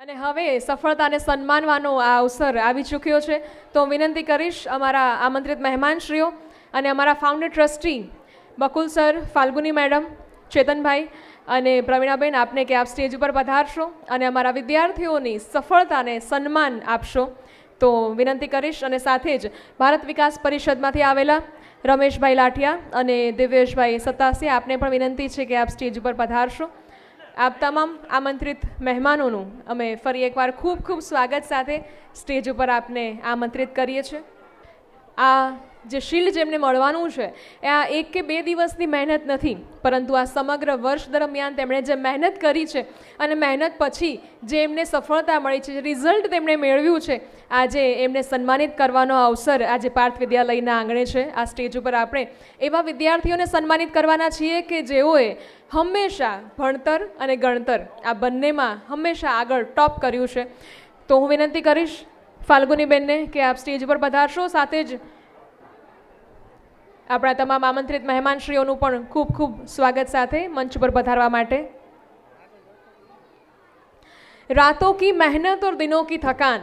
અને હવે સફળતાને સન્માનવાનો આ અવસર આવી ચૂક્યો છે, તો વિનંતી કરીશ અમારા આમંત્રિત મહેમાનશ્રીઓ અને અમારા founder trustee Bakul sir, Falguni madam, Chetanbhai અને પ્રવીણાબેન, આપને કે આપ સ્ટેજ ઉપર પધારશો અને અમારા વિદ્યાર્થીઓની સફળતાને સન્માન આપશો, તો વિનંતી કરીશ. અને સાથે જ ભારત વિકાસ પરિષદમાંથી આવેલા રમેશભાઈ લાઠિયા અને દિવ્યેશભાઈ સત્તાસી, આપને પણ વિનંતી છે કે આપ સ્ટેજ ઉપર પધારશો. આપ તમામ આમંત્રિત મહેમાનોનું અમે ફરી એકવાર ખૂબ ખૂબ સ્વાગત સાથે સ્ટેજ ઉપર આપને આમંત્રિત કરીએ છીએ. આ જે શિલ્ડ જેમને મળવાનું છે એ આ 1 કે 2 દિવસની મહેનત નથી, પરંતુ આ સમગ્ર વર્ષ દરમિયાન તેમણે જે મહેનત કરી છે અને મહેનત પછી જે એમને સફળતા મળી છે, જે રિઝલ્ટ તેમણે મેળવ્યું છે, આજે એમને સન્માનિત કરવાનો અવસર આજે પાર્થ વિદ્યાલયના આંગણે છે. આ સ્ટેજ ઉપર આપણે એવા વિદ્યાર્થીઓને સન્માનિત કરવાના છીએ કે જેઓએ હંમેશા ભણતર અને ગણતર આ બંનેમાં હંમેશા આગળ ટોપ કર્યું છે. તો હું વિનંતી કરીશ ફાલ્ગુનીબેનને કે આપ સ્ટેજ ઉપર પધારશો. સાથે જ આપણા તમામ આમંત્રિત મહેમાનશ્રીઓનું પણ ખૂબ ખૂબ સ્વાગત સાથે મંચ પર પધારવા માટે. रातों की मेहनत और दिनों की थकान,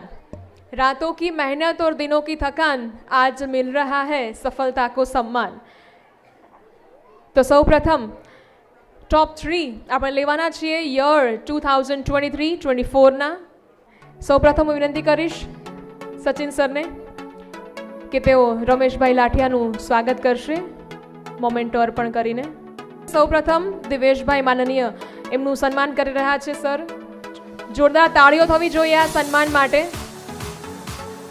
रातों की मेहनत और दिनों की थकान, आज मिल रहा है सफलता को सम्मान. तो सौ प्रथम टॉप 3 આપણે લેવાના છીએ યર 2023-24 ના. સૌ પ્રથમ હું વિનંતી કરીશ સચિન સરને કે તેઓ રમેશભાઈ લાઠિયાનું સ્વાગત કરશે મોમેન્ટો અર્પણ કરીને. સૌ પ્રથમ દિવેશભાઈ માનનીય એમનું સન્માન કરી રહ્યા છે. સર, જોરદાર તાળીઓ થવી જોઈએ આ સન્માન માટે.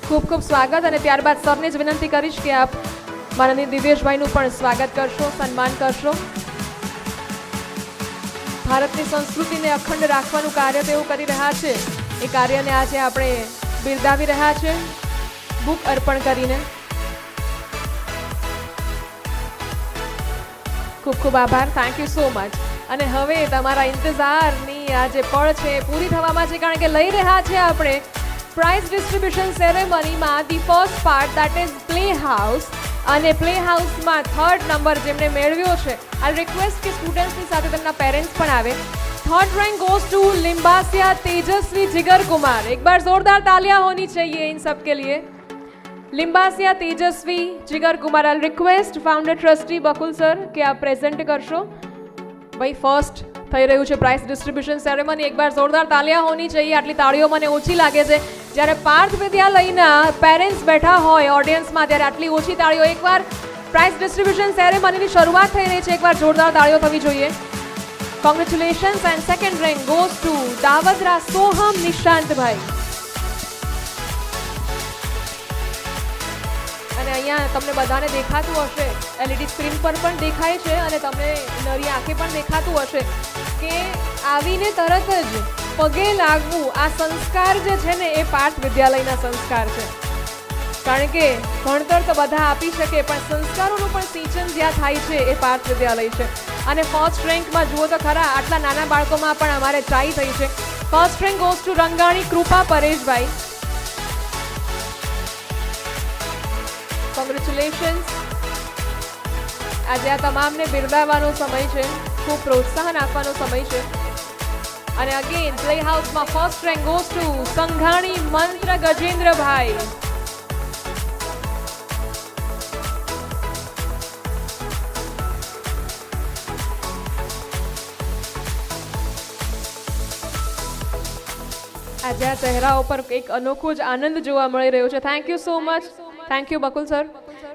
ખૂબ ખૂબ સ્વાગત. અને ત્યારબાદ સરને જ વિનંતી કરીશ કે આપ માનનીય દિવેશભાઈનું પણ સ્વાગત કરશો, સન્માન કરશો. ભારતની સંસ્કૃતિને અખંડ રાખવાનું કાર્ય તેઓ કરી રહ્યા છે. એ કાર્યને આજે આપણે બિરદાવી રહ્યા છે બુક અર્પણ કરીને. ખૂબ ખૂબ આભાર. Thank you so much. અને હવે તમારા ઇંતજારની આ જે પળ છે એ પૂરી થવામાં છે, કારણ કે લઈ રહ્યા છે આપણે પ્રાઇઝ ડિસ્ટ્રીબ્યુશન સેરેમનીમાં the first part, that is play house. અને પ્લે હાઉસમાં 3rd નંબર જેમને મેળવ્યો છે, આઈ રિક્વેસ્ટ કે સ્ટુડન્ટ્સની સાથે તેમના પેરેન્ટ્સ પણ આવે. 3rd रैंक गोज टू लिम्बासिया तेजस्वी जिगर कुमार. एक बार जोरदार तालियां होनी चाहिए इन सब के लिए. लिम्बासिया तेजस्वी जिगर Kumar. I request founder trustee Bakul sir કે આપ પ્રેઝન્ટ કરશો. ભાઈ ફર્સ્ટ થઈ રહ્યું છે પ્રાઇઝ ડિસ્ટ્રીબ્યુશન સેરેમની. એક બાર જોરદાર તાલિયા હોની चाहिए. આટલી તાળીઓ મને ઓછી લાગે છે. જ્યારે પાર્થ વિદ્યાલયના પેરેન્ટ્સ બેઠા હોય ઓડિયન્સમાં ત્યારે આટલી ઓછી તાળીઓ. એકવાર પ્રાઇઝ ડિસ્ટ્રીબ્યુશન સેરેમનીની શરૂઆત થઈ રહી છે, એકવાર જોરદાર તાળીઓ થવી જોઈએ. Congratulations. And 2nd rank goes to Davdara Soham Nishantbhai. અને અહીંયા તમને બધાને દેખાતું હશે, એલઈડી સ્ક્રીન પર પણ દેખાય છે અને તમને નરી આંખે પણ દેખાતું હશે કે આવીને તરત જ પગે લાગવું આ સંસ્કાર જે છે ને એ પાર્થ વિદ્યાલયના સંસ્કાર છે. કારણ કે ભણતર તો બધા આપી શકે, પણ સંસ્કારોનું પણ સિંચન જ્યાં થાય છે એ પાર્થ વિદ્યાલય છે. અને ફર્સ્ટ રેન્કમાં જુઓ તો ખરા, આટલા નાના બાળકોમાં પણ અમારે ટ્રાય થઈ છે. First rank goes to Rangani Krupa Pareshbhai. Congratulations. આજે આ તમામને બિરદાવવાનો સમય છે, ખૂબ પ્રોત્સાહન આપવાનો સમય છે. અને અગેન પ્લે હાઉસમાં first rank goes two Sanghani મંત્ર ગજેન્દ્રભાઈ. આજે આ ચહેરાઓ પર એક અનોખો જ આનંદ જોવા મળી રહ્યો છે. Thank you so much. Thank you Bakul sir.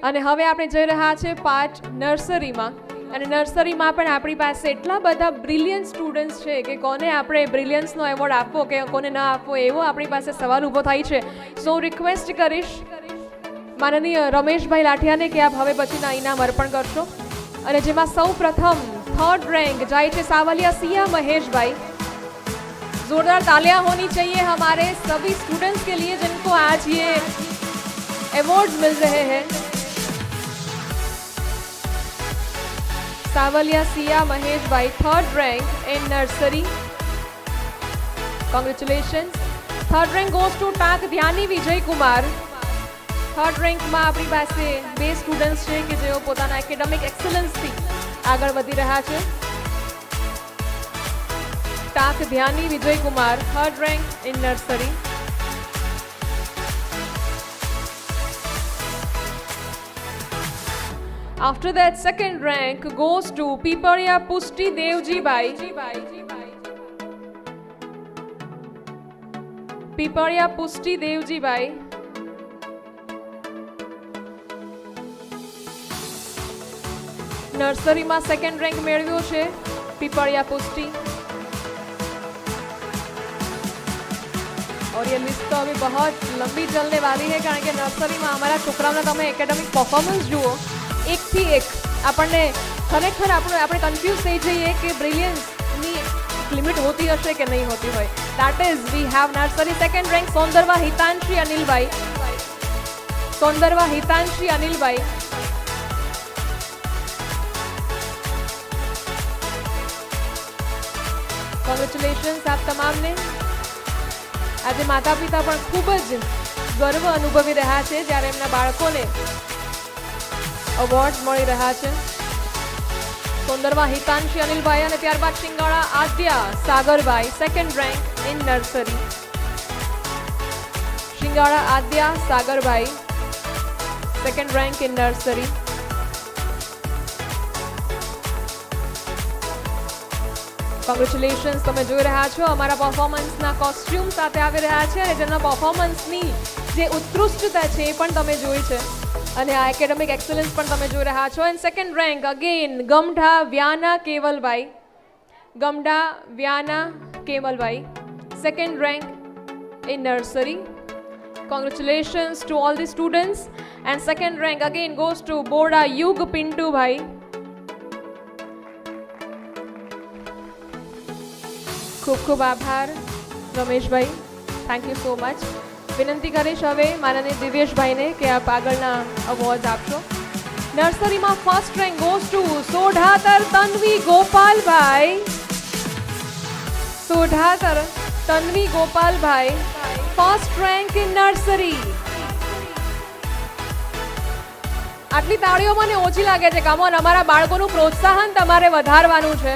અને હવે આપણે જઈ રહ્યા છે પાર્ટ નર્સરીમાં. અને નર્સરીમાં પણ આપણી પાસે એટલા બધા બ્રિલિયન્ટ સ્ટુડન્ટ્સ છે કે કોને આપણે બ્રિલિયન્સનો એવોર્ડ આપવો કે કોને ન આપવો એવો આપણી પાસે સવાલ ઊભો થાય છે. સો હું રિક્વેસ્ટ કરીશ માનનીય રમેશભાઈ લાઠિયાને કે આપ હવે પછીના ઇનામ અર્પણ કરશો. અને જેમાં સૌ પ્રથમ 3rd રેન્ક જાય છે સાવલિયા સિયા મહેશભાઈ. जोरदार तालियां होनी चाहिए हमारे सभी स्टूडेंट्स के लिए जिनको आज ये अवार्ड्स मिल रहे हैं. Savaliya Siya Mahesh bhai, 3rd rank in nursery. Congratulations. 3rd rank goes to Tak Dhyani Vijay Kumar. 3rd રેન્કમાં આપણી પાસે 2 સ્ટુડન્ટ્સ છે કે જેઓ પોતાના એકેડેમિક એક્સલન્સથી આગળ વધી રહ્યા છે. Tat Dhyani Vijay Kumar, third rank in nursery. After that, second rank goes to Piparia Pushti Devji Bai. Piparia Pushti Devji Bai. નર્સરીમાં સેકન્ડ રેન્ક મેળવ્યો છે પીપળિયા પુષ્ટિ. और ये लिस्ट तो अभी बहुत लंबी चलने वाली है કારણ કે નર્સરીમાં અમારા છોકરાઓના તમે એકેડેમિક પરફોર્મન્સ જુઓ, એકથી એક આપણને ખરેખર આપણે કન્ફ્યુઝ થઈ જઈએ કે બ્રિલિયન્સની લિમિટ હોતી હશે કે નહીં હોતી હોય. That is we have nursery second rank Sondarva Hitanshi Anilbhai. Sondarva Hitanshi Anilbhai. Congratulations આપ તમામને. આજે માતા પિતા પણ ખૂબ જ ગર્વ અનુભવી રહ્યા છે જ્યારે એમના બાળકોને અવોર્ડ મળી રહ્યા છે. સોંદરવા હિતાંશી અનિલભાઈ અને ત્યારબાદ Shingala Aadya Sagarbhai, second rank in nursery. Shingala Aadya Sagarbhai, second rank in nursery. Congratulations. તમે જોઈ રહ્યા છો અમારા પરફોર્મન્સના કોસ્ટ્યુમ સાથે આવી રહ્યા છે અને જેના પરફોર્મન્સની જે ઉત્કૃષ્ટતા છે એ પણ તમે જોઈ છે અને આ એકેડેમિક એક્સલન્સ પણ તમે જોઈ રહ્યા છો. And second rank again Gamdha Vyana Kevalbhai. Gamdha Vyana Kevalbhai, second rank in nursery. Congratulations to all the students. And second rank again goes to Boda Yug Pintubhai. ખૂબ ખૂબ આભાર Rameshbhai, thank you so much. વિનંતી કરીશ હવે માનનીય દિવ્યેશભાઈને કે આપ આગળના અવોર્ડ આપશો. નર્સરીમાં first rank goes to Sodhatar Tanvi Gopalbhai. Sodhatar Tanvi Gopalbhai, first rank in nursery. આટલી તાળીઓ મને ઓછી લાગે છે. કામોન, અમારા બાળકોનું પ્રોત્સાહન તમારે વધારવાનું છે.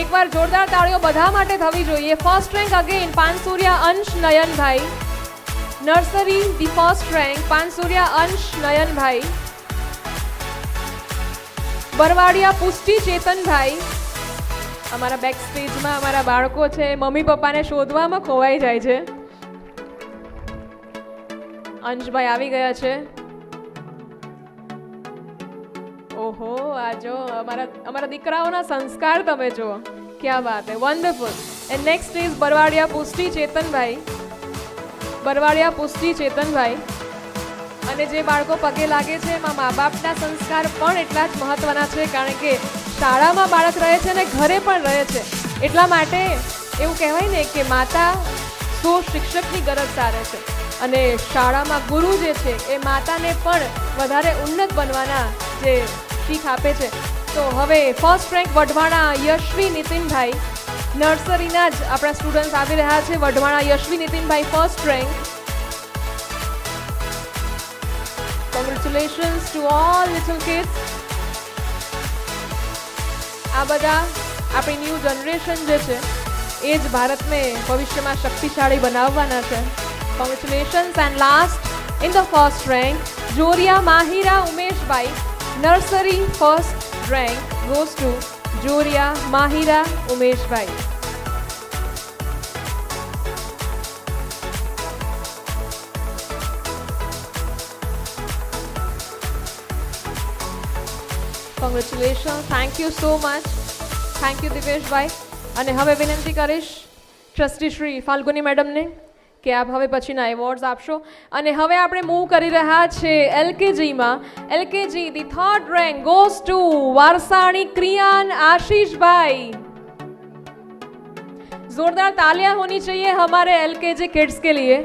એકવાર જોરદાર તાળીઓ બધા માટે થવી જોઈએ. ફર્સ્ટ રેન્ક અગેન પાનસુરિયા અંશ Nayanbhai. Nursery the first rank Pansuriya અંશ નયનભાઈ. બરવાડિયા પુષ્ટિ ચેતનભાઈ. અમારા બેક સ્ટેજમાં અમારા બાળકો છે, મમ્મી પપ્પાને શોધવામાં ખોવાઈ જાય છે. અંશભાઈ આવી ગયા છે. ઓહો, આ જો અમારા દીકરાઓના સંસ્કાર તમે જુઓ, ક્યા વાત હે, વન્ડરફુલ. એન્ડ નેક્સ્ટ ઇઝ બરવાડિયા પુષ્ટિ ચેતનભાઈ. બરવાડિયા પુષ્ટિ ચેતનભાઈ. અને જે બાળકો પગે લાગે છે એમાં મા બાપના સંસ્કાર પણ એટલા જ મહત્વના છે કારણ કે શાળામાં બાળક રહે છે અને ઘરે પણ રહે છે. એટલા માટે એવું કહેવાય ને કે માતા તો શિક્ષકની ગરજ સારે છે અને શાળામાં ગુરુ જે છે એ માતાને પણ વધારે ઉન્નત બનવાના જે શીખ આપે છે. તો હવે ફર્સ્ટ રેન્ક વઢવાણા યશવી નીતિનભાઈ. નર્સરીના જ આપણા સ્ટુડન્ટ્સ આવી રહ્યા છે. Wadhwana Yashvi Nitinbhai, first rank. Congratulations to all little kids. આ બધા આપણી ન્યૂ જનરેશન જે છે એ જ ભારતને ભવિષ્યમાં શક્તિશાળી બનાવવાના છે. Congratulations. And last in the first rank Joriya Mahira Umeshbhai. Nursery first rank goes to Joriya Mahira Umeshbhai. Congratulation, thank you so much. Thank you Diveshbhai. અને હવે વિનંતી કરીશ ટ્રસ્ટી શ્રી ફાલ્ગુની મેડમને કે આપ હવે પછીના એવોર્ડ્સ આપશો. અને હવે આપણે મૂવ કરી રહ્યા છે એલકેજીમાં. LKG the third rank goes to Varsani Kriyan Ashishbhai. जोरदार तालियां होनी चाहिए हमारे एलकेजी किड्स के लिए.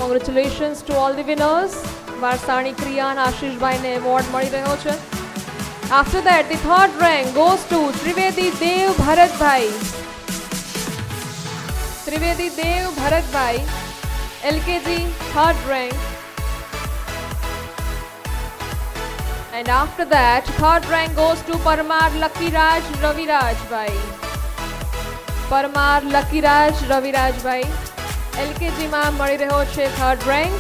Congratulations to all the winners. Varsani Kriyan Ashishbhai ને એવોર્ડ મળી રહ્યો છે. After that, the third rank goes to Trivedi Dev Bharatbhai. Trivedi Dev Bharatbhai, LKG, third rank. And after that, third rank goes to Parmar Lakiraj Ravirajbhai. Parmar Lakiraj Ravirajbhai. LKG માં મળી રહ્યો છે third rank.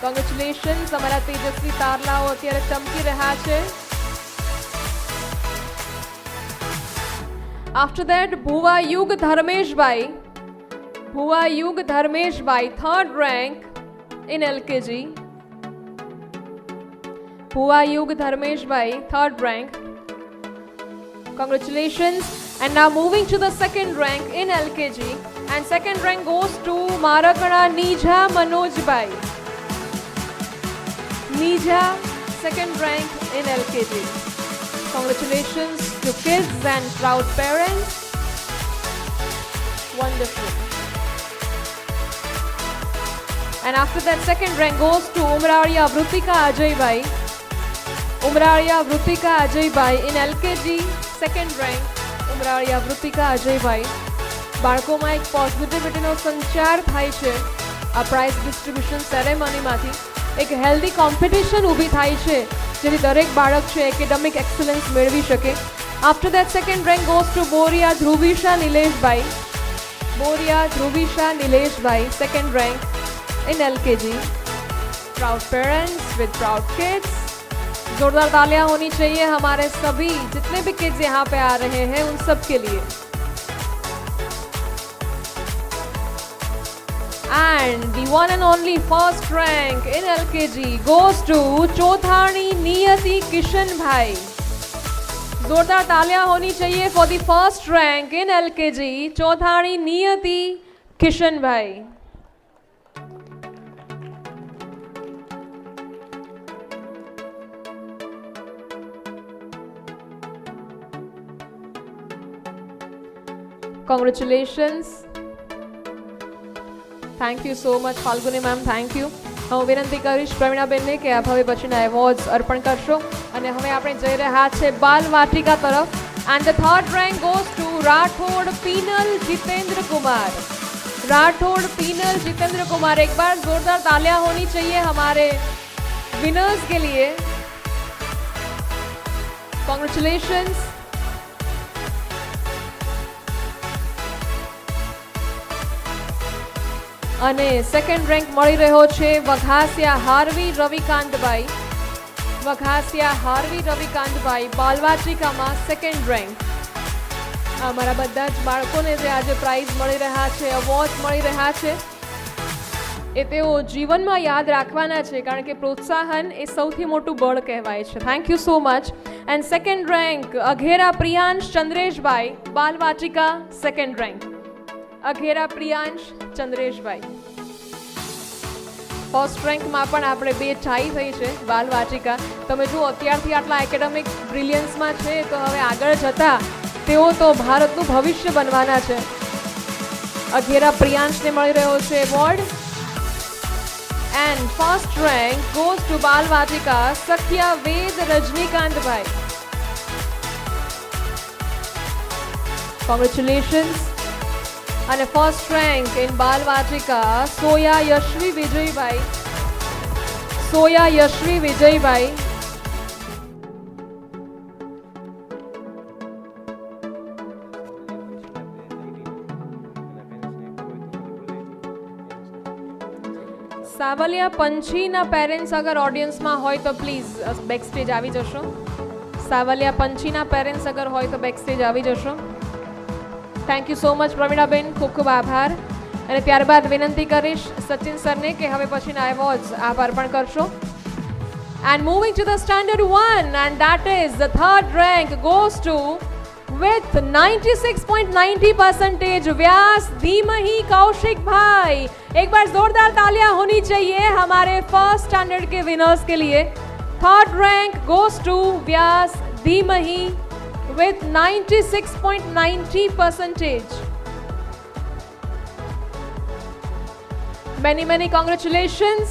Congratulations, અમારા તેજસ્વી તારલાઓ અત્યારે ચમકી રહ્યા છે. After that, Bhuva Yug Dharmeshbhai. Bhuva Yug Dharmeshbhai, third rank in LKG. Bhuva Yug Dharmeshbhai, third rank. Congratulations. And now moving to the second rank in LKG. And second rank goes to Marakana Nija Manojbhai. Nija, second rank in LKG. Congratulations to kids and proud parents. Wonderful. And after that, second rank goes to Umrariya Vrutika Ajaybai. Umrariya Vrutika Ajaybai in LKG, second rank. Umrariya Vrutika Ajaybai. બાળકોમાં એક પોઝિટિવિટીનો સંચાર થાય છે આ price distribution સેરેમનીમાંથી. એક healthy competition ઊભી થાય છે જેથી દરેક બાળક છે એકેડેમિક એક્સલન્સ મેળવી શકે. After that second rank goes two Boriya Dhruvisha Nileshbhai. Boriya Dhruvisha Nileshbhai, second rank in LKG. Proud parents with proud kids. जोरदार तालियां होनी चाहिए हमारे सभी जितने भी किड्स यहाँ पे आ रहे हैं उन सब के लिए. And the one and only first rank in LKG goes to Chothani Niyati Kishan Bhai. जोरदार तालियां होनी चाहिए for the first rank in LKG, Chothani Niyati Kishan Bhai. Congratulations. Thank you so much Falguni ma'am, thank you. હું વિનંતી કરીશ પ્રવીણાબેનને કે આપ હવે પછીના એવોર્ડ્સ અર્પણ કરશો અને હવે આપણે જઈ રહ્યા છે બાલ વાટિકા તરફ. And the third rank goes to Rathod Pinal Jitendra Kumar. Rathod Pinal Jitendra Kumar. एक बार जोरदार तालियां होनी चाहिए हमारे विनर्स के लिए. Congratulations. અને સેકન્ડ રેન્ક મળી રહ્યો છે વઘાસિયા હાર્વી રવિકાંતભાઈ. વઘાસિયા હાર્વી રવિકાંતભાઈ બાલવાટિકામાં સેકન્ડ રેન્ક. અમારા બધા જ બાળકોને જે આજે પ્રાઇઝ મળી રહ્યા છે, એવોર્ડ મળી રહ્યા છે, એ તેઓ જીવનમાં યાદ રાખવાના છે કારણ કે પ્રોત્સાહન એ સૌથી મોટું બળ કહેવાય છે. Thank you so much. And second rank Aghera Priyansh Chandreshbhai બાલવાટિકા, second rank. Aghera Priyansh Chandreshbhai. First રેન્કમાં પણ આપણે બે ટાઈ થઈ છે બાલવાટિકા. તમે જુઓ અત્યારથી આટલા એકેડેમિક બ્રિલિયન્સમાં છે તો હવે આગળ જતા તેઓ તો ભારતનું ભવિષ્ય બનવાના છે. અઘેરા પ્રિયાંશને મળી રહ્યો છે award. And first rank goes to બાલવાટિકા સખ્યા વેદ રજનીકાંતભાઈ. કોંગ્રેચ્યુલેશન્સ. અને ફર્સ્ટ રેન્ક ઇન બાલવાટિકા સોયા યશવી વિજયભાઈ. સોયા યશવી વિજયભાઈ. સાવલિયા પંછીના પેરેન્ટ્સ અગર ઓડિયન્સમાં હોય તો પ્લીઝ બેક સ્ટેજ આવી જશો. સાવલિયા પંછીના પેરેન્ટ્સ અગર હોય તો બેક સ્ટેજ આવી જશો. Thank you so much Pravinaben, ખૂબ ખૂબ આભાર. અને ત્યારબાદ વિનંતી કરીશ સચિન સરને કે હવે પછીના એવોર્ડ્સ આપ અર્પણ કરશો. And moving to the standard 1 and that is the third rank goes two with 96.90% व्यास धीमही कौशिक भाई. एक बार जोरदार तालियां होनी चाहिए हमारे फर्स्ट स्टैंडर्ड के विनर्स के लिए. Third rank goes to Vyas Dhimahi with 96.90%. Many congratulations.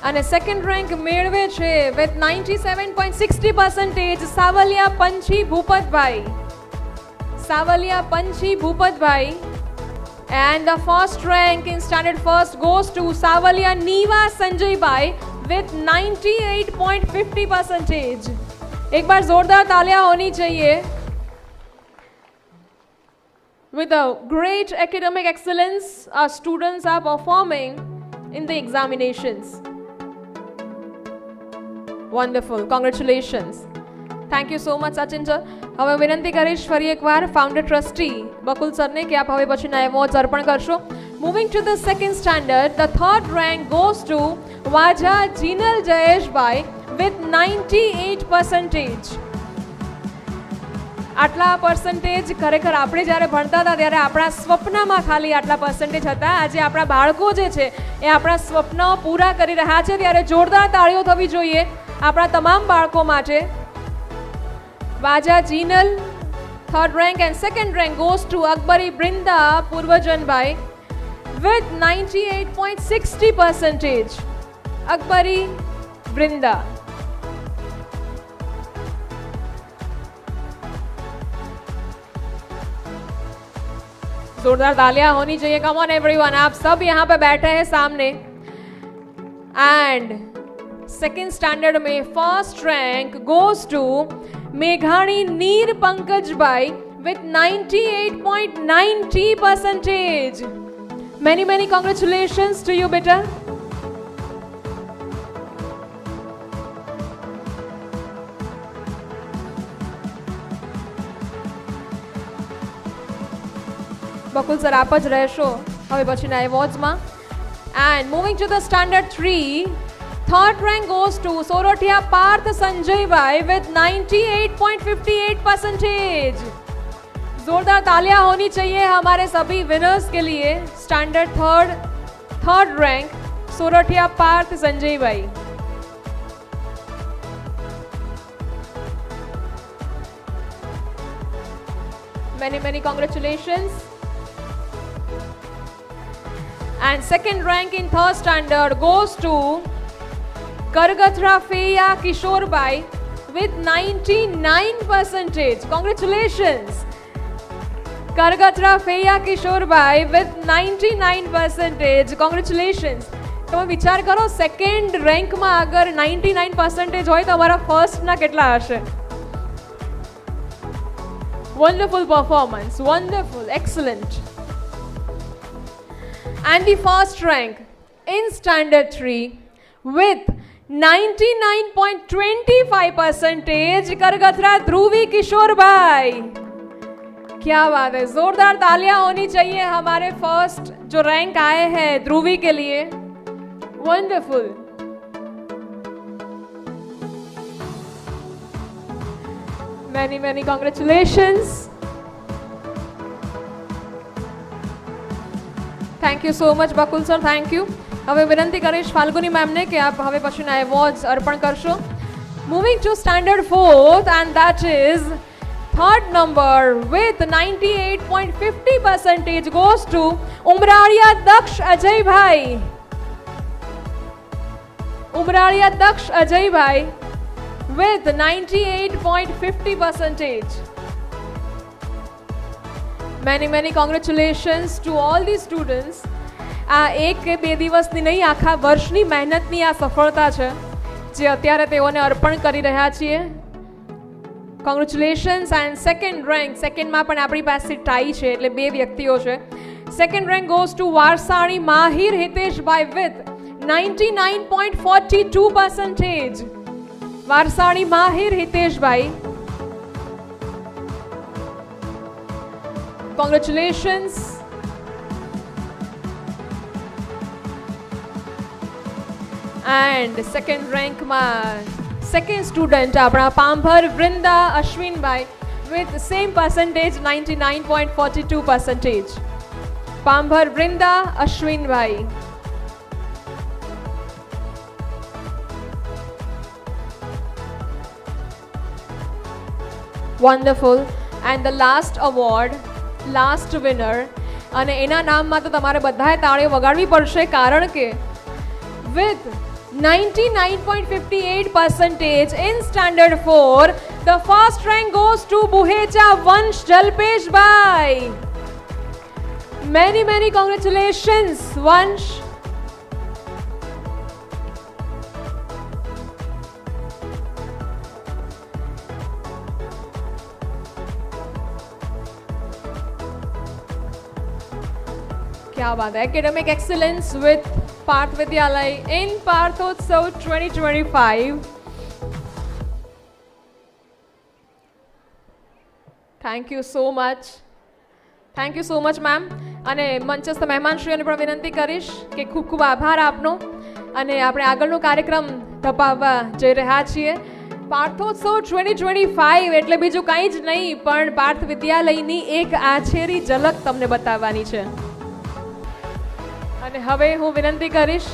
અને સેકન્ડ રેન્ક મેળવે છે with 97.60% Savaliya Panchhi Bhupatbhai. Savaliya Panchhi Bhupatbhai. And the first rank in standard first goes to Savaliya Niva Sanjay Bhai with 98.50%. एक बार जोरदार तालियां होनी चाहिए. With a great academic excellence, our students are performing in the examinations. Wonderful. Congratulations. Thank you so much, Sachin sir. હવે વિનંતી કરીશ ફરી એકવાર ફાઉન્ડર ટ્રસ્ટી બકુલ સરને કે આપ હવે પછીના એવોર્ડ્સ અર્પણ કરશો. Moving to the second standard, the third rank goes two Vaja Jinal Jayeshbhai with 98%. આટલા પર્સન્ટેજ ખરેખર આપણે જ્યારે ભણતા હતા ત્યારે આપણા સ્વપ્નમાં ખાલી આટલા પર્સન્ટેજ હતા. આજે આપણા બાળકો જે છે એ આપણા સ્વપ્ન પૂરા કરી રહ્યા છે, ત્યારે જોરદાર તાળીઓ થવી જોઈએ આપણા તમામ બાળકો માટે. Vaja Jinal, third rank, and second rank goes to Akbari Brinda Purvajanbhai with 98.60%. Akbari Brinda. जोरदार तालियां होनी चाहिए. कम ऑन एवरीवन, आप सब यहाँ पे बैठे हैं सामने. एंड सेकेंड स्टैंडर्ड में फर्स्ट रैंक गोज टू मेघाणी Nir Pankajbhai with 98.90%. Many congratulations to you, beta. Bakul sir આપ જ રહેશો હવે પછીના એવોર્ડ્સમાં. And moving to the standard 3, third rank goes to Sorotia Parth Sanjay Bhai with 98.58%. जोरदार तालियां होनी चाहिए हमारे सभी विनर्स के लिए. Standard third rank Sorathiya Parth Sanjay bhai. Many congratulations. And second rank in third standard goes to Kargatra Feya Kishore Bhai with 99%. Congratulations. Kargatra Feya Kishore Bhai with 99%. Congratulations. તમે વિચાર કરો સેકન્ડ રેન્કમાં અગર 99% હોય તો અમારા ફર્સ્ટના કેટલા હશે? Wonderful performance. Wonderful. Excellent. And the first rank in standard 3 with 99.25% करगथरा ध्रुवी किशोर भाई. क्या बात है, जोरदार तालियां होनी चाहिए हमारे फर्स्ट जो रैंक आए हैं ध्रुवी के लिए. Wonderful. Many congratulations. Thank you so much Bakul sir. Thank you. હવે વિનંતી કરીશ ફાલ્ગુની મેમને કે આપ હવે પછીના એવોર્ડ્સ અર્પણ કરશો. Moving two standard 4th, and that is third number with 98.50% goes to Umraliya Daksh Ajaybhai. Umraliya Daksh Ajaybhai with 98.50%. Many congratulations to all the students. આ એક કે બે દિવસની નહીં, આખા વર્ષની મહેનતની આ સફળતા છે જે અત્યારે તેઓને અર્પણ કરી રહ્યા છીએ. કોંગ્રેચ્યુલેશન્સ. એન્ડ સેકન્ડ રેન્ક, સેકન્ડમાં પણ આપણી પાસે ટાઈ છે એટલે બે વ્યક્તિઓ છે. Second rank goes to Varsani Mahir Hiteshbhai with 99.42%. Varsani Mahir Hiteshbhai. Congratulations. And second rank second student આપણા પાંભર વૃંદા અશ્વિનભાઈ with same percentage 99.42%. Pambhar Vrinda Ashwinbhai. Wonderful. And the last award, last winner, અને એના નામમાં તો તમારે બધાએ તાળીઓ વગાડવી પડશે કારણ કે with 99.58% in Standard 4. The first rank goes to Buhecha Vansh Jalpeshbhai. Many congratulations, Vansh. क्या बात है. Academic excellence with Parth Vidyalay in Parthotsav 2025. Thank you so much. Thank you so much, ma'am. અને મંચસ્થ મહેમાનશ્રીઓને પણ વિનંતી કરીશ કે ખૂબ ખૂબ આભાર આપનો. અને આપણે આગળનો કાર્યક્રમ ધપાવવા જઈ રહ્યા છીએ. પાર્થોત્સવ 2025 એટલે બીજું કંઈ જ નહીં પણ પાર્થ વિદ્યાલયની એક આછેરી ઝલક તમને બતાવવાની છે. અને હવે હું વિનંતી કરીશ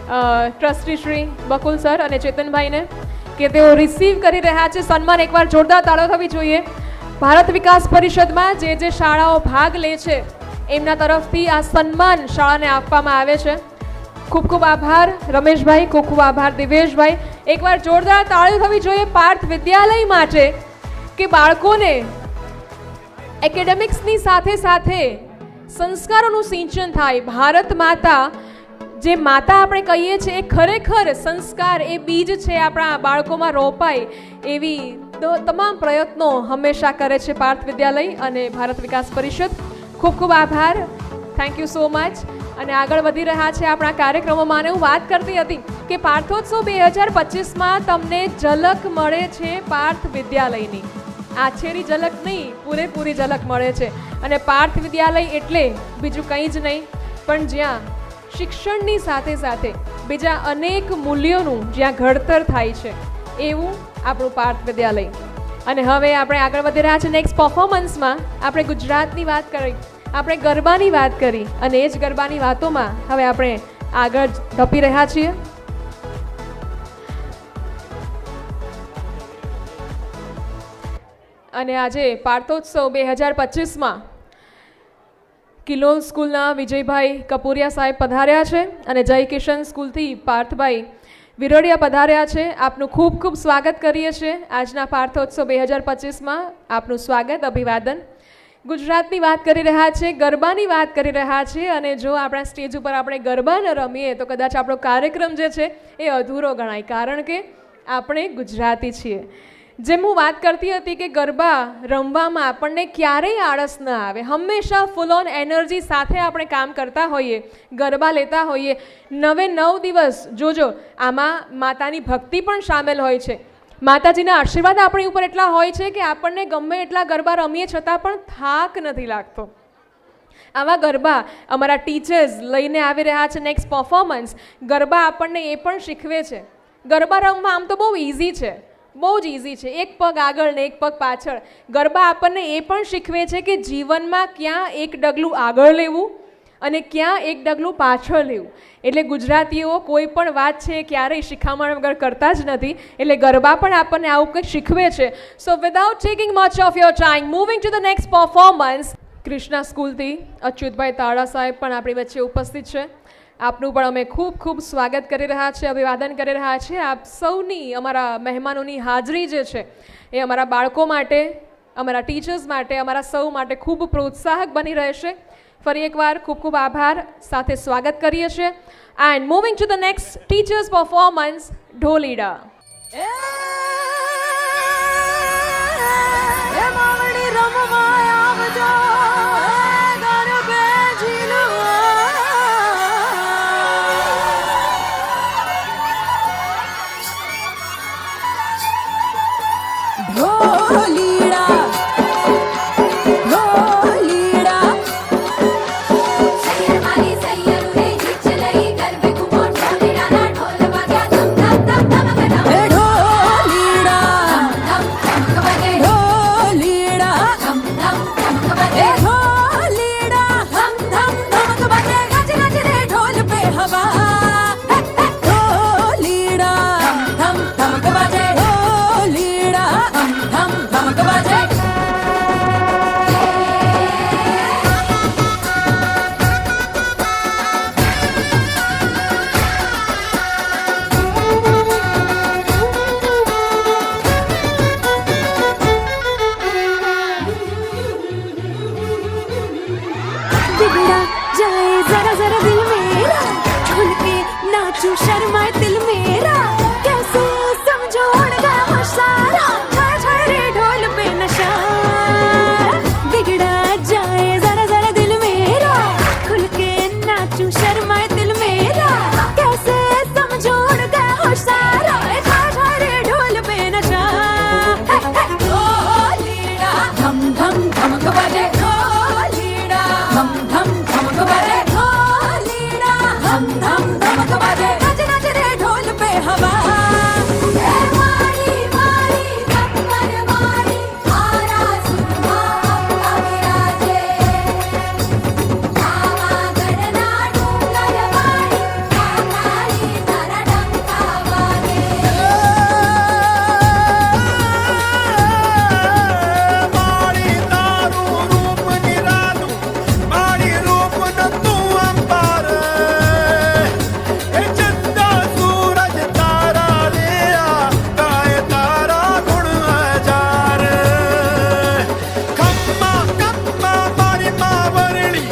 ટ્રસ્ટી શ્રી બકુલ સર અને ચેતનભાઈને કે તેઓ રિસીવ કરી રહ્યા છે સન્માન. એકવાર જોરદાર તાળીઓ થવી જોઈએ. ભારત વિકાસ પરિષદમાં જે શાળાઓ ભાગ લે છે એમના તરફથી આ સન્માન શાળાને આપવામાં આવે છે. ખૂબ ખૂબ આભાર રમેશભાઈ, ખૂબ ખૂબ આભાર દિવેશભાઈ. એકવાર જોરદાર તાળીઓ થવી જોઈએ પાર્થ વિદ્યાલય માટે કે બાળકોને એકેડેમિક્સની સાથે સાથે સંસ્કારોનું સિંચન થાય. ભારત માતા જે માતા આપણે કહીએ છીએ એ ખરેખર સંસ્કાર એ બીજ છે આપણા બાળકોમાં રોપાય એવી તમામ પ્રયત્નો હંમેશા કરે છે પાર્થ વિદ્યાલય અને ભારત વિકાસ પરિષદ. ખૂબ ખૂબ આભાર. Thank you so much. અને આગળ વધી રહ્યા છે આપણા કાર્યક્રમોમાં. અને હું વાત કરતી હતી કે પાર્થોત્સવ 2025માં તમને ઝલક મળે છે પાર્થ વિદ્યાલયની. આછેરી ઝલક નહીં, પૂરેપૂરી ઝલક મળે છે. અને પાર્થ વિદ્યાલય એટલે બીજું કંઈ જ નહીં પણ જ્યાં શિક્ષણની સાથે સાથે બીજા અનેક મૂલ્યોનું જ્યાં ઘડતર થાય છે એવું આપણું પાર્થ વિદ્યાલય. અને હવે આપણે આગળ વધી રહ્યા છે નેક્સ્ટ પરફોર્મન્સમાં. આપણે ગુજરાતની વાત કરી, આપણે ગરબાની વાત કરી અને એ જ ગરબાની વાતોમાં હવે આપણે આગળ ધપી રહ્યા છીએ. અને આજે પાર્થોત્સવ 2025માં કિલોલ સ્કૂલના વિજયભાઈ કપૂરિયા સાહેબ પધાર્યા છે અને જય કિશન સ્કૂલથી પાર્થભાઈ વિરોડિયા પધાર્યા છે. આપનું ખૂબ ખૂબ સ્વાગત કરીએ છીએ આજના પાર્થોત્સવ 2025માં. આપનું સ્વાગત, અભિવાદન. ગુજરાતની વાત કરી રહ્યા છે, ગરબાની વાત કરી રહ્યા છે અને જો આપણા સ્ટેજ ઉપર આપણે ગરબા ન રમીએ તો કદાચ આપણો કાર્યક્રમ જે છે એ અધૂરો ગણાય, કારણ કે આપણે ગુજરાતી છીએ. જેમ હું વાત કરતી હતી કે ગરબા રમવામાં આપણને ક્યારેય આળસ ન આવે, હંમેશા ફૂલ ઓન એનર્જી સાથે આપણે કામ કરતા હોઈએ, ગરબા લેતા હોઈએ. 9 દિવસ જોજો આમાં માતાની ભક્તિ પણ સામેલ હોય છે. માતાજીના આશીર્વાદ આપણી ઉપર એટલા હોય છે કે આપણને ગમે એટલા ગરબા રમીએ છતાં પણ થાક નથી લાગતો. આવા ગરબા અમારા ટીચર્સ લઈને આવી રહ્યા છે નેક્સ્ટ પરફોર્મન્સ. ગરબા આપણને એ પણ શીખવે છે. ગરબા રમવા આમ તો બહુ ઇઝી છે, બહુ જ ઇઝી છે. એક પગ આગળ ને એક પગ પાછળ. ગરબા આપણને એ પણ શીખવે છે કે જીવનમાં ક્યાં એક ડગલું આગળ લેવું અને ક્યાં એક ડગલું પાછળ લેવું. એટલે ગુજરાતીઓ કોઈ પણ વાત છે ક્યારેય શિખામણ વગર કરતા જ નથી. એટલે ગરબા પણ આપણને આવું કંઈક શીખવે છે. So without taking much of your time, moving to the next performance. Krishna સ્કૂલથી અચ્યુતભાઈ તાળા સાહેબ પણ આપણી વચ્ચે ઉપસ્થિત છે. આપનું પણ અમે ખૂબ ખૂબ સ્વાગત કરી રહ્યા છીએ, અભિવાદન કરી રહ્યા છીએ. આપ સૌની, અમારા મહેમાનોની હાજરી જે છે એ અમારા બાળકો માટે, અમારા ટીચર્સ માટે, અમારા સૌ માટે ખૂબ પ્રોત્સાહક બની રહેશે. ફરી એકવાર ખૂબ ખૂબ આભાર સાથે સ્વાગત કરીએ છીએ. And moving to the next teachers performance, Dholida. धम धम धमक बाजे नच नच रे ढोल पे हवा ए मारी मारी थप्पड़ मारी आरा सुरमा अप्पा विराजे आवा गणना डूंगर वाणी काकाली तारा डंका वागे माड़ी तारू रूप निरालू माड़ी रूप न तू अंबार ए चंदा सूरज तारा लिया गाय तारा गुण हजार खम्मा कम्मा मारी मां वरणी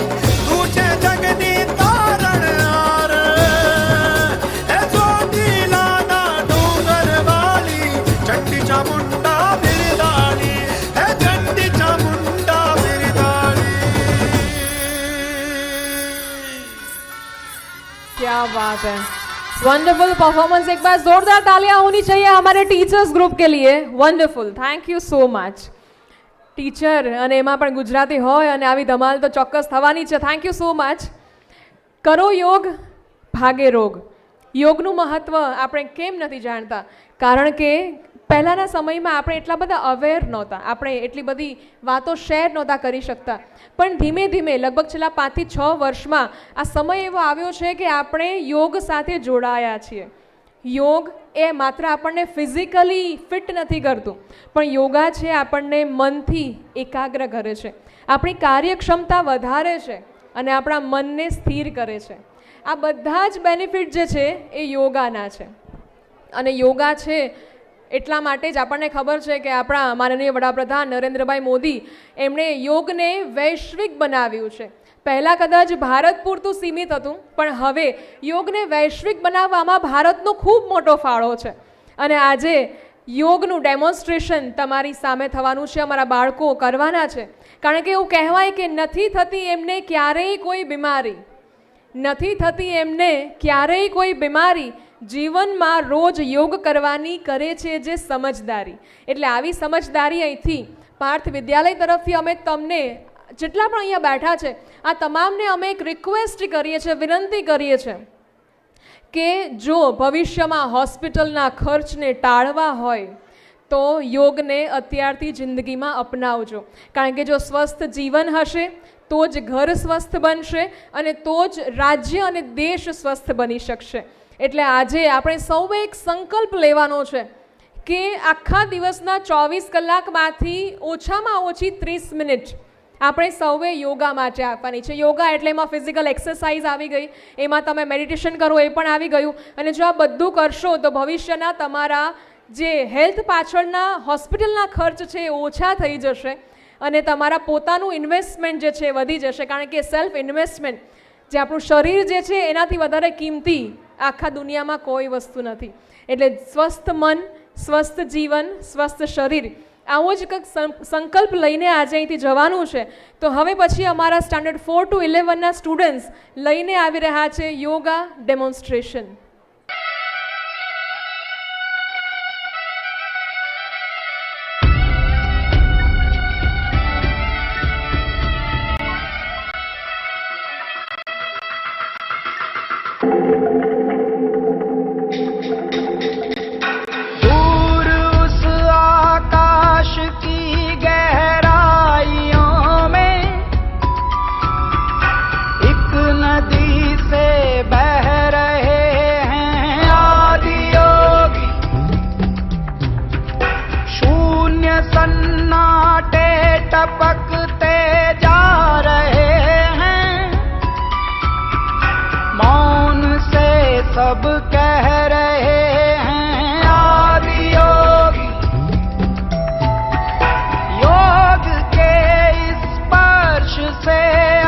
तुझे जगनी तारण हार ए जोती लाना डूंगर वाली चंडी चामुंडा बिरदाली ए चंडी चामुंडा बिरदाली क्या बात है, वंडरफुल परफॉर्मेंस। एक बार जोरदार तालियां होनी चाहिए हमारे टीचर्स ग्रुप के लिए। Wonderful, thank you so much. Teacher અને એમાં પણ ગુજરાતી હોય અને આવી ધમાલ તો ચોક્કસ થવાની છે। Thank you so much. કરો યોગ ભાગે રોગ। યોગનું મહત્વ આપણે કેમ નથી જાણતા? કારણ કે પહેલાંના સમયમાં આપણે એટલા બધા અવેર નહોતા, આપણે એટલી બધી વાતો શેર નહોતા કરી શકતા, પણ ધીમે ધીમે લગભગ છેલ્લા 5 થી 6 વર્ષમાં આ સમય એવો આવ્યો છે કે આપણે યોગ સાથે જોડાયા છીએ। યોગ એ માત્ર આપણને ફિઝિકલી ફિટ નથી કરતું, પણ યોગા છે આપણને મનથી એકાગ્ર કરે છે, આપણી કાર્યક્ષમતા વધારે છે અને આપણા મનને સ્થિર કરે છે। આ બધા જ બેનિફિટ જે છે એ યોગાના છે। અને યોગા છે એટલા માટે જ આપણને ખબર છે કે આપણા માનનીય વડાપ્રધાન નરેન્દ્રભાઈ મોદી એમણે યોગને વૈશ્વિક બનાવ્યું છે। પહેલાં કદાચ ભારત પૂરતું સીમિત હતું, પણ હવે યોગને વૈશ્વિક બનાવવામાં ભારતનો ખૂબ મોટો ફાળો છે। અને આજે યોગનું ડેમોન્સ્ટ્રેશન તમારી સામે થવાનું છે, અમારા બાળકો કરવાના છે। કારણ કે એવું કહેવાય કે નથી થતી એમને ક્યારેય કોઈ બીમારી, નથી થતી એમને ક્યારેય કોઈ બીમારી, જીવનમાં રોજ યોગ કરવાની કરે છે જે સમજદારી। એટલે આવી સમજદારી અહીંથી પાર્થ વિદ્યાલય તરફથી અમે તમને જેટલા પણ અહીંયા બેઠા છે આ તમામને અમે એક રિક્વેસ્ટ કરીએ છીએ, વિનંતી કરીએ છીએ કે જો ભવિષ્યમાં હોસ્પિટલના ખર્ચને ટાળવા હોય તો યોગને અત્યારથી જિંદગીમાં અપનાવજો। કારણ કે જો સ્વસ્થ જીવન હશે તો જ ઘર સ્વસ્થ બનશે અને તો જ રાજ્ય અને દેશ સ્વસ્થ બની શકશે। એટલે આજે આપણે સૌએ એક સંકલ્પ લેવાનો છે કે આખા દિવસના 24 કલાકમાંથી ઓછામાં ઓછી 30 મિનિટ આપણે સૌએ યોગા માટે આપવાની છે। યોગા એટલે એમાં ફિઝિકલ એક્સરસાઇઝ આવી ગઈ, એમાં તમે મેડિટેશન કરો એ પણ આવી ગયું, અને જો આ બધું કરશો તો ભવિષ્યના તમારા જે હેલ્થ પાછળના હોસ્પિટલના ખર્ચ છે એ ઓછા થઈ જશે અને તમારા પોતાનું ઇન્વેસ્ટમેન્ટ જે છે વધી જશે। કારણ કે સેલ્ફ ઇન્વેસ્ટમેન્ટ જે આપણું શરીર જે છે એનાથી વધારે કિંમતી આખા દુનિયામાં કોઈ વસ્તુ નથી। એટલે સ્વસ્થ મન, સ્વસ્થ જીવન, સ્વસ્થ શરીર, આવો જ કંઈક સંકલ્પ લઈને આજે અહીંથી જવાનું છે। તો હવે પછી અમારા સ્ટાન્ડર્ડ 4 to 11ના સ્ટુડન્ટ્સ લઈને આવી રહ્યા છે યોગા ડેમોન્સ્ટ્રેશન। दूर उस आकाश की गहराइयों में एक नदी से बह रहे हैं आदि योगी। शून्य सन्नाटे टपकते जा रहे हैं, मौन से सब कह रहे हैं आदि योगी। योग के इस स्पर्श से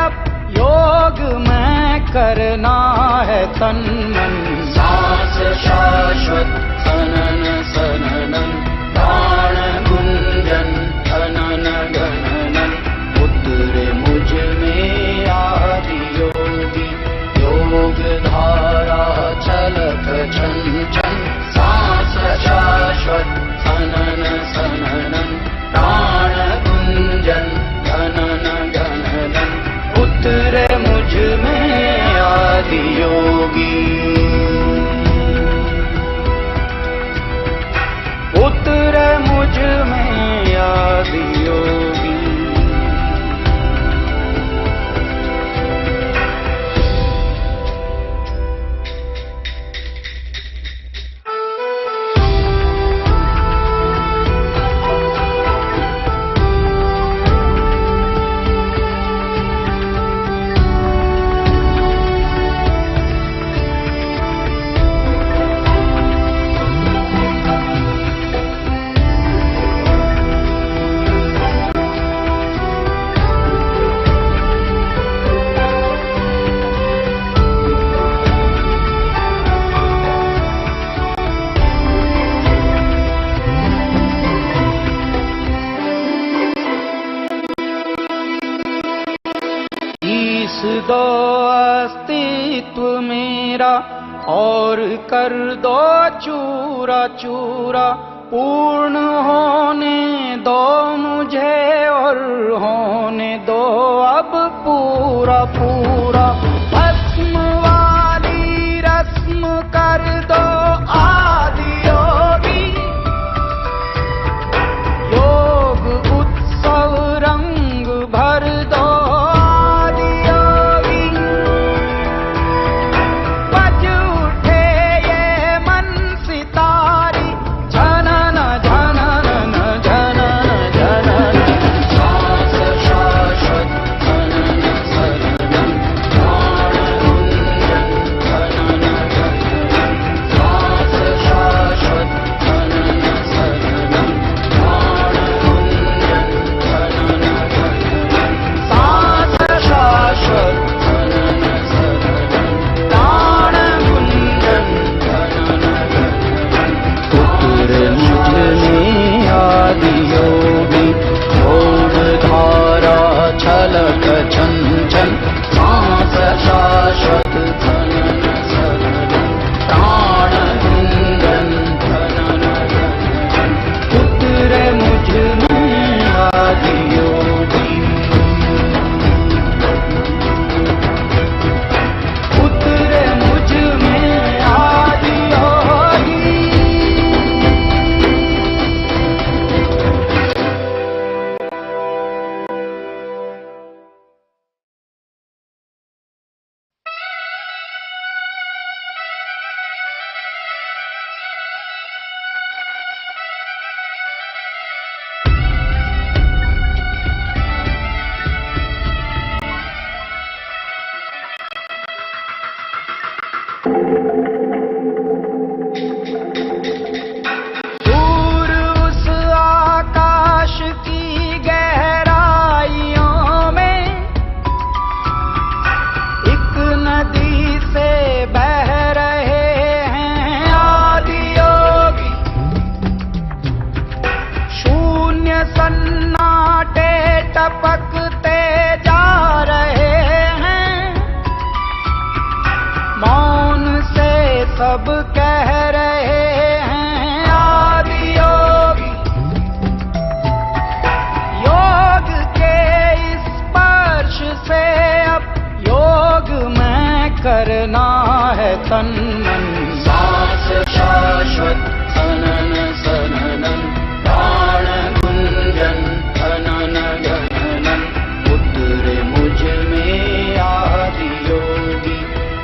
अब योग में करना है तन मन। सांस शाश्वत सनन सननन, प्राण गुंजन धनन गणनन, उतरे मुझ में आदि योगी। योग धारा चलत छन छन, सांस शाश्वत सनन सननन, प्राण गुंजन धनन गणनन, उतरे मुझ में आदि योगी। उतरे मुझ में आदि योगी। दो अस्तित्व मेरा और कर दो चूरा चूरा, पूर्ण होने दो मुझे और होने दो अब पूरा पूरा। भस्म वाली रस्म कर दो आदि योगी, योग उत्सव रंग भर दो सन्नाटे टपकते जा रहे हैं, मौन से सब कह रहे हैं आदि योगी। योग के इस स्पर्श से अब योग में करना है तन मन। सांस शाश्वत सनन सननन, प्राण गुंजन धनन गणनन, उतरे मुझ में आदि योगी।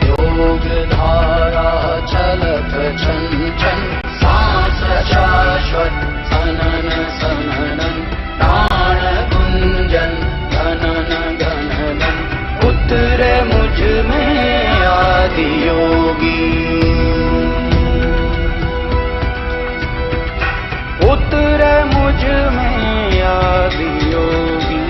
योग धारा छलक छन छन, सांस शाश्वत सनन सननन, प्राण गुंजन धनन गणनन, उतरे मुझ में आदि योगी। उतरे मुझ में आदि योगी।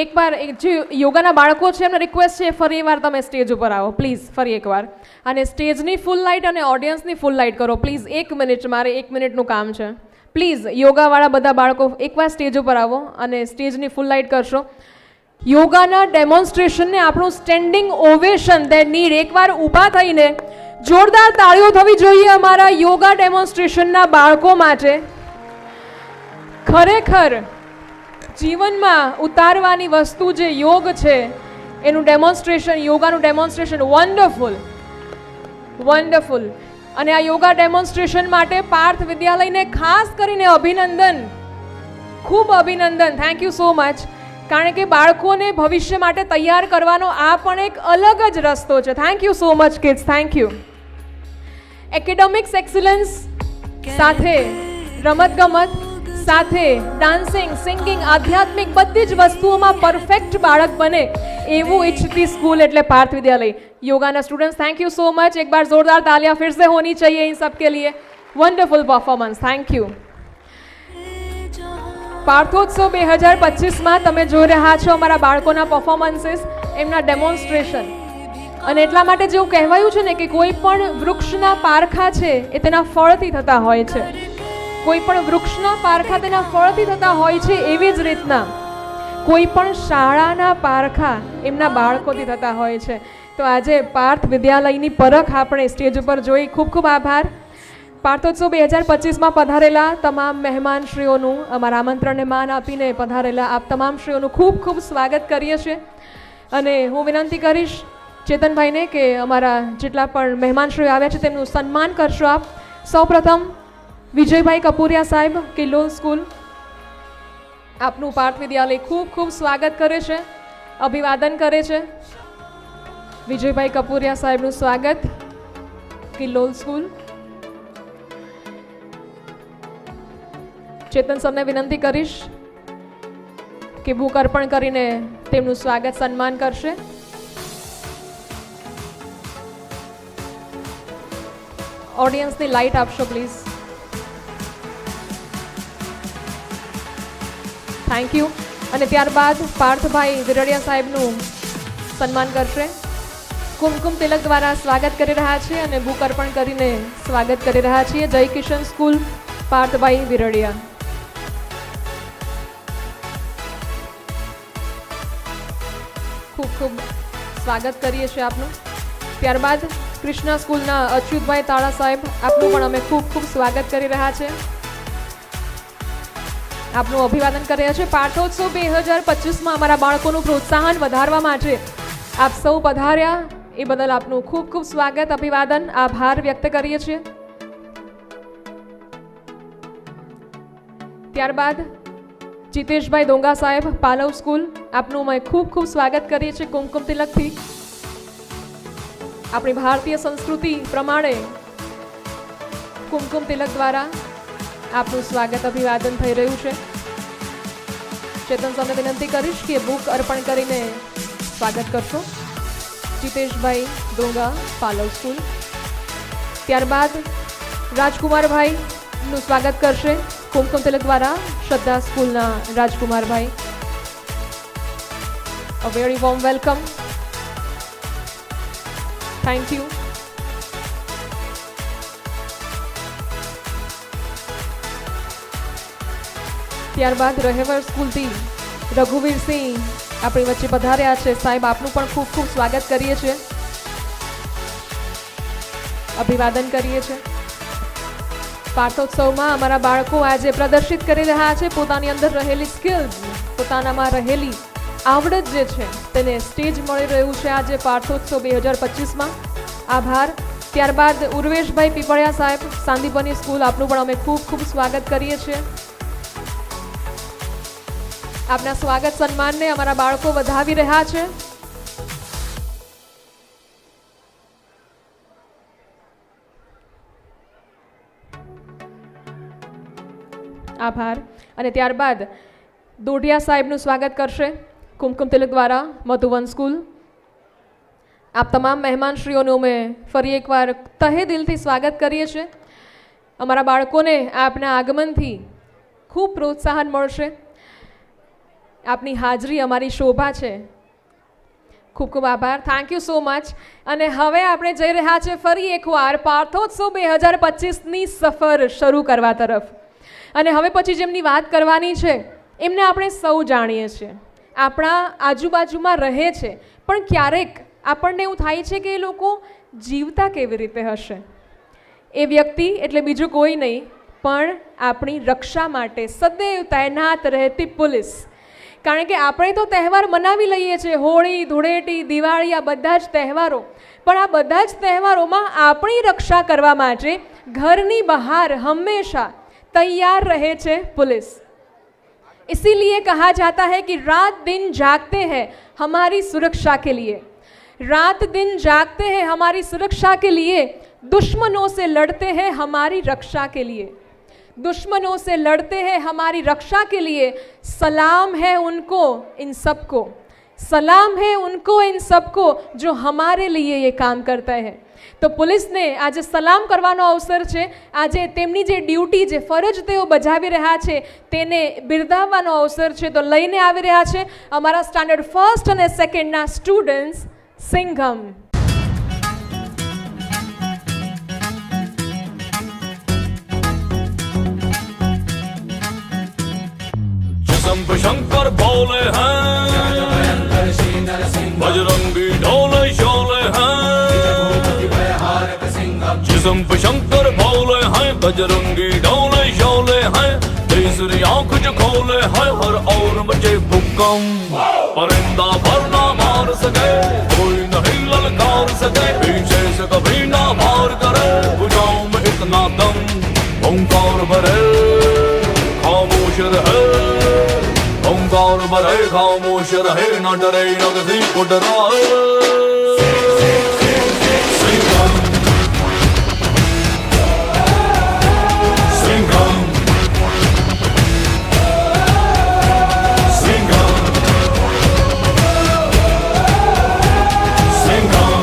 એકવાર જે યોગાના બાળકો છે એમને રિક્વેસ્ટ છે ફરી એકવાર તમે સ્ટેજ ઉપર આવો પ્લીઝ, ફરી એકવાર. અને સ્ટેજની ફૂલ લાઇટ અને ઓડિયન્સની ફૂલ લાઇટ કરો પ્લીઝ. 1 મિનિટ, મારે 1 મિનિટનું કામ છે. પ્લીઝ યોગાવાળા બધા બાળકો એકવાર સ્ટેજ ઉપર આવો અને સ્ટેજની ફૂલ લાઇટ કરશો. યોગાના ડેમોન્સ્ટ્રેશનને આપણું સ્ટેન્ડિંગ ઓવેશન દે નીડ. એકવાર ઊભા થઈને જોરદાર તાળીઓ થવી જોઈએ અમારા યોગા ડેમોન્સ્ટ્રેશનના બાળકો માટે. ખરેખર જીવનમાં ઉતારવાની વસ્તુ જે યોગ છે એનું ડેમોન્સ્ટ્રેશન, યોગાનું ડેમોન્સ્ટ્રેશન વન્ડરફુલ વન્ડરફુલ. અને આ યોગા ડેમોન્સ્ટ્રેશન માટે પાર્થ વિદ્યાલયને ખાસ કરીને અભિનંદન, ખૂબ અભિનંદન. Thank you so much. કારણ કે બાળકોને ભવિષ્ય માટે તૈયાર કરવાનો આ પણ એક અલગ જ રસ્તો છે. Thank you so much kids, thank you. Academics excellence સાથે રમતગમત સાથે ડાન્સિંગ, સિંગિંગ, આધ્યાત્મિક બધી જ વસ્તુઓમાં પરફેક્ટ બાળક બને એવું ઈચ્છતી સ્કૂલ એટલે પાર્थ विद्यालय. Yoga students thank you so much. एक बार जोरदार तालियां फिर से होनी चाहिए इन सब के लिए. Wonderful performance, thank you. Parthotsav 2025માં તમે જોઈ રહ્યા છો અમારા બાળકોના પરફોર્મન્સીસ, એમના ડેમોન્સ્ટ્રેશન. અને એટલા માટે જેવું કહેવાયું છે ને કે કોઈ પણ વૃક્ષના પારખા છે એ તેના ફળથી થતા હોય છે. કોઈ પણ વૃક્ષના પારખા તેના ફળથી થતા હોય છે, એવી જ રીતના કોઈ પણ શાળાના પારખા એમના બાળકોથી થતા હોય છે. તો આજે પાર્થ વિદ્યાલયની પરખ આપણે સ્ટેજ ઉપર જોઈ. ખૂબ ખૂબ આભાર. પાર્થોત્સવ 2025માં પધારેલા તમામ મહેમાનશ્રીઓનું, અમારા આમંત્રણને માન આપીને પધારેલા આપ તમામ શ્રીઓનું ખૂબ ખૂબ સ્વાગત કરીએ છીએ. અને હું વિનંતી કરીશ ચેતનભાઈને કે અમારા જેટલા પણ મહેમાનશ્રીઓ આવ્યા છે તેમનું સન્માન કરશો આપ. સૌપ્રથમ વિજયભાઈ કપૂરિયા સાહેબ, કિલ્લોલ સ્કૂલ, આપનું પાર્થ વિદ્યાલય ખૂબ ખૂબ સ્વાગત કરે છે, અભિવાદન કરે છે. વિજયભાઈ કપૂરિયા સાહેબનું સ્વાગત, કિલ્લોલ સ્કૂલ. ચેતન સરને વિનંતી કરીશ કે બુક અર્પણ કરીને તેમનું સ્વાગત સન્માન કરશે. ઓડિયન્સની લાઇટ આપશો પ્લીઝ. Thank you. અને ત્યારબાદ પાર્થભાઈ વિરડિયા સાહેબનું સન્માન કરશે. કુમકુમ તિલક દ્વારા સ્વાગત કરી રહ્યા છે અને બુક અર્પણ કરીને સ્વાગત કરી રહ્યા છીએ. જય કિશન સ્કૂલ, પાર્થભાઈ વિરડિયા. ખૂબ ખૂબ સ્વાગત કરીએ છીએ આપનું. ત્યારબાદ કૃષ્ણા સ્કૂલના અચ્યુતભાઈ તાળા સાહેબ, આપનું પણ અમે ખૂબ ખૂબ સ્વાગત કરી રહ્યા છે, આપનું અભિવાદન કરીએ છીએ. પાર્થોત્સવ 2025માં અમારા બાળકોનું પ્રોત્સાહન વધારવા માટે આપ સૌ પધાર્યા એ બદલ આપનું ખૂબ ખૂબ સ્વાગત, અભિવાદન, આભાર વ્યક્ત કરીએ છીએ. ત્યારબાદ જીતેશભાઈ ડોંગા સાહેબ, પાલવ સ્કૂલ, આપનું અમે ખૂબ ખૂબ સ્વાગત કરીએ છીએ કુમકુમ તિલકથી. આપણી ભારતીય સંસ્કૃતિ પ્રમાણે કુમકુમ તિલક દ્વારા આપનું સ્વાગત, અભિવાદન થઈ રહ્યું છે. ચેતન સરને વિનંતી કરીશ કે બુક અર્પણ કરીને સ્વાગત કરશો. જીતેશભાઈ ડોંગા, પાલવ સ્કૂલ. ત્યારબાદ રાજકુમારભાઈનું સ્વાગત કરશે કુમકુમ તિલક દ્વારા શ્રદ્ધા સ્કૂલના રાજકુમારભાઈ. A very warm welcome. Thank you. ત્યારબાદ રહેવર સ્કૂલથી રઘુવીરસિંહ આપણી વચ્ચે પધાર્યા છે. સાહેબ આપનું પણ ખૂબ ખૂબ સ્વાગત કરીએ છીએ, અભિવાદન કરીએ છીએ. પાર્થોત્સવમાં અમારા બાળકો આજે પ્રદર્શિત કરી રહ્યા છે પોતાની અંદર રહેલી સ્કિલ્સ, પોતાનામાં રહેલી આવડત જે છે તેને સ્ટેજ મળી રહ્યું છે આજે પાર્થોત્સવ 2025માં. આભાર. ત્યારબાદ ઉર્વેશભાઈ પીપળિયા સાહેબ, સાંદીપની સ્કૂલ, આપનું પણ અમે ખૂબ ખૂબ સ્વાગત કરીએ છીએ. આપના સ્વાગત સન્માનને અમારા બાળકો વધાવી રહ્યા છે. આભાર. અને ત્યારબાદ દોઢિયા સાહેબનું સ્વાગત કરશે કુમકુમ તિલક દ્વારા મધુવન સ્કૂલ. આપ તમામ મહેમાનશ્રીઓનું અમે ફરી એકવાર તહે દિલથી સ્વાગત કરીએ છીએ. અમારા બાળકોને આપના આગમનથી ખૂબ પ્રોત્સાહન મળશે. આપની હાજરી અમારી શોભા છે. ખૂબ ખૂબ આભાર. Thank you so much. અને હવે આપણે જઈ રહ્યા છે ફરી એકવાર પાર્થોત્સવ 2025ની સફર શરૂ કરવા તરફ. અને હવે પછી જેમની વાત કરવાની છે એમને આપણે સૌ જાણીએ છીએ, આપણા આજુબાજુમાં રહે છે, પણ ક્યારેક આપણને એવું થાય છે કે એ લોકો જીવતા કેવી રીતે હશે? એ વ્યક્તિ એટલે બીજું કોઈ નહીં પણ આપણી રક્ષા માટે સદૈવ તૈનાત રહેતી પોલીસ. કારણ કે આપણે તો તહેવાર મનાવી લઈએ છીએ, હોળી, ધૂળેટી, દિવાળી, આ બધા જ તહેવારો, પણ આ બધા જ તહેવારોમાં આપણી રક્ષા કરવા માટે ઘરની બહાર હંમેશા તૈયાર રહે છે पुलिस. इसीलिए कहा जाता है कि रात दिन जागते हैं हमारी सुरक्षा के लिए, रात दिन जागते हैं हमारी सुरक्षा के लिए, दुश्मनों से लड़ते हैं हमारी रक्षा के लिए, दुश्मनों से लड़ते हैं हमारी रक्षा के लिए. सलाम है उनको इन सबको, सलाम है उनको इन सबको जो हमारे लिए ये काम करता है. તો પોલીસને આજે સલામ કરવાનો અવસર છે. આજે તેમની જે ડ્યુટી, જે ફરજ તેઓ બજાવી રહ્યા છે તેને બિરદાવવાનો અવસર છે. તો લઈને આવી રહ્યા છે અમારા સ્ટાન્ડર્ડ ફર્સ્ટ અને સેકન્ડના સ્ટુડન્ટ્સ સિંઘમ. जिसम पे शंकर बोले हैं, बजरंगी ढोले शोले हैं. जिसम पे शंकर बोले हैं, बजरंगी ढोले शोले हैं. तीसरी आंख जो खोले हैं, हर और मचे भूकंप. परिंदा पर ना मार सके, कोई नहीं ललकार सके. पीछे से कभी ना मार करे, भुजाओं में इतना दम. ओंकार भरे खामोश रहे, ओंकार भरे खामोश रहे. न डरे न किसी को डराए. सिंघम, सिंघम, सिंघम, सिंघम.